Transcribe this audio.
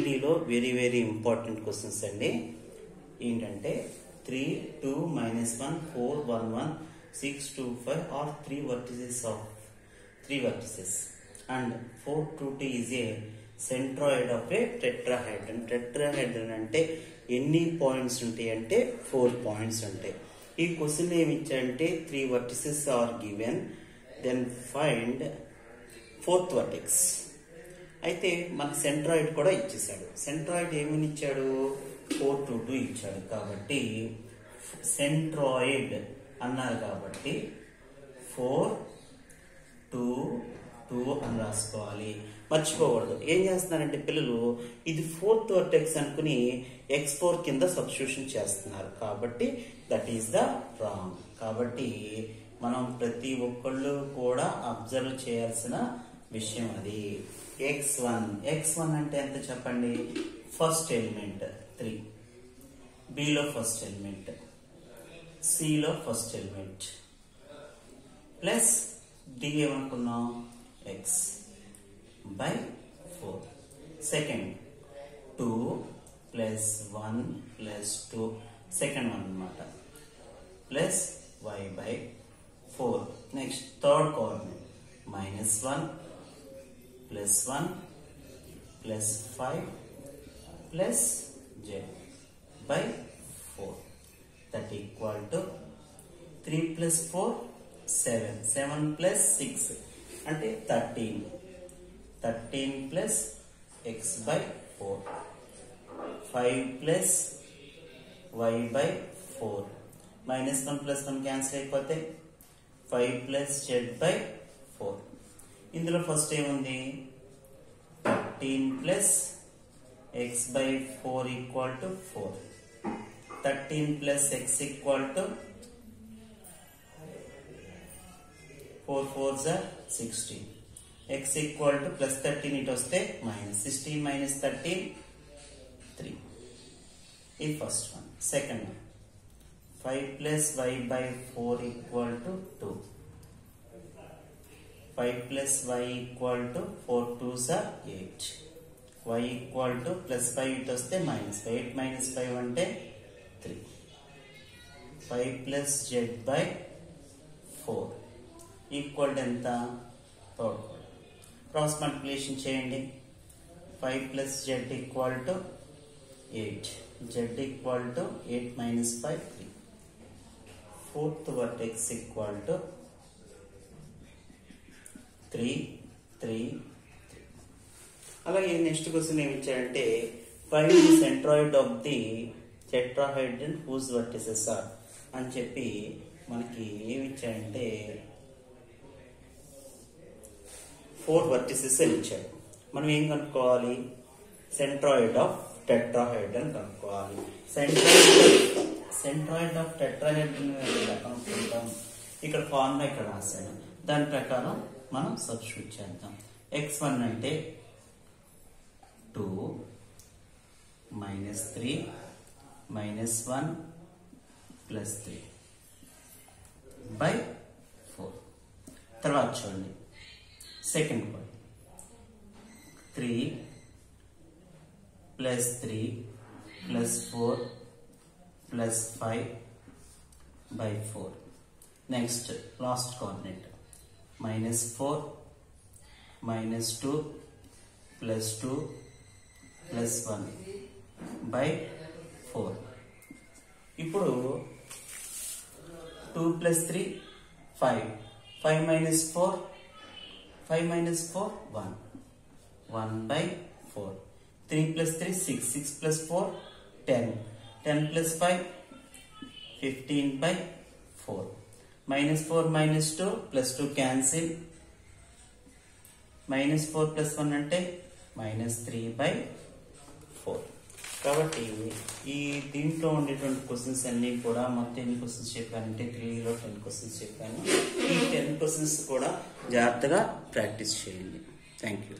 త్రీలో very very important questions అండి. ఏంటంటే 3, 2, -1, 4, 1, 1, 6, 2, 5 are three vertices and 4, 2, 2 is a centroid of a tetrahedron. Tetrahedron అంటే ఎన్ని పాయింట్స్ ఉంటాయి అంటే 4 పాయింట్స్ ఉంటాయి. ఈ క్వశ్చన్ ఏమి ఇచ్చారంటే 3 vertices are given, then find fourth vertex. అయితే మనకి సెంట్రాయిడ్ కూడా ఇచ్చేసాడు. సెంట్రాయిడ్ ఏమని ఇచ్చాడు? 4, 2, 2 ఇచ్చాడు. కాబట్టి సెంట్రాయిడ్ అన్నారు కాబట్టి 4, 2, 2 అని రాసుకోవాలి. మర్చిపోకూడదు. ఏం చేస్తున్నారంటే పిల్లలు ఇది ఫోర్త్ వర్టెక్స్ అనుకుని x4 కింద సబ్స్టిట్యూషన్ చేస్తున్నారు. కాబట్టి దట్ ఈస్ ద రాంగ్. కాబట్టి మనం ప్రతి ఒక్కళ్ళు కూడా అబ్జర్వ్ చేయాల్సిన విషయం అది. x1 అంటే ఎంత చెప్పండి? ఫస్ట్ ఎలిమెంట్ 3, b లో ఫస్ట్ ఎలిమెంట్, c లో ఫస్ట్ ఎలిమెంట్ ప్లస్ d ఏమనుకున్నాం? x by 4. Second 2 plus 1 plus 2 second one అన్నమాట plus y by 4. Next third coordinate -1 plus 1 plus 5 plus z by 4 that equal to 3 plus 4 7, 7 plus 6 అంటే 13 plus x by 4, 5 plus y by 4, -1 plus 1 cancel అయిపోతే 5 plus z by 4. ఇందులో first ఏముంది? 13 plus x by 4 equal to 4, 13 plus x equal to 4 4s are 16, x equal to plus 13 ఇటు వస్తే -16 minus 13 3. ఈ first one. Second one 5 plus y by 4 equal to 2, 5 plus y equal to 4 2s are 8, y equal to plus 5 ఇటు వస్తే -5, 8 minus 5 అంటే 3, 5 plus z by 4 equal to ఎంత? Third. Cross multiplication చేయండి. 5 plus z equal to 8, z equal to 8 minus 5 3. Fourth vertex equal to 3 3 3. అలాగే next question ఏమి ఇచ్చారంటే find the centroid of the tetrahedron whose vertices are అని చెప్పి మనకి ఏమి ఇచ్చారంటే 4 vertices అని ఇచ్చాడు. మనం ఏం కనుక్కోవాలి? సెంట్రాయిడ్ ఆఫ్ టెట్రాహెడ్రన్ కనుక్కోవాలి. సెంట్రాయిడ్ ఆఫ్ టెట్రాహెడ్రన్ కనుక్కుంటాం. ఇక్కడ ఫార్ములా ఇక్కడ రాశాను. దాని ప్రకారం మనం సబ్స్టిట్యూట్ చేద్దాం. x1 అంటే 2 -3 -1 ప్లస్ 3 by 4. తర్వాత చూడండి second point 3 plus 3 plus 4 plus 5 by 4. Next last coordinate -4 -2 plus 2 plus 1 by 4. ఇప్పుడు 2 plus 3 5, 5 minus 4 5 minus 4 1, 1 by 4. 3 plus 3 6, 6 plus 4 10, 10 plus 5 15 by 4. -4 minus 2 plus 2 cancel, -4 plus 1 అంటే -3 by 4. కాబట్టి ఈ దీంట్లో ఉండేటువంటి క్వశ్చన్స్ అన్ని కూడా మొత్తం ఎన్ని క్వశ్చన్స్ చెప్పానంటే 3లో 10 క్వశ్చన్స్ చెప్పాను. ఈ 10 క్వశ్చన్స్ కూడా జాగ్రత్తగా ప్రాక్టీస్ చేయండి. Thank you.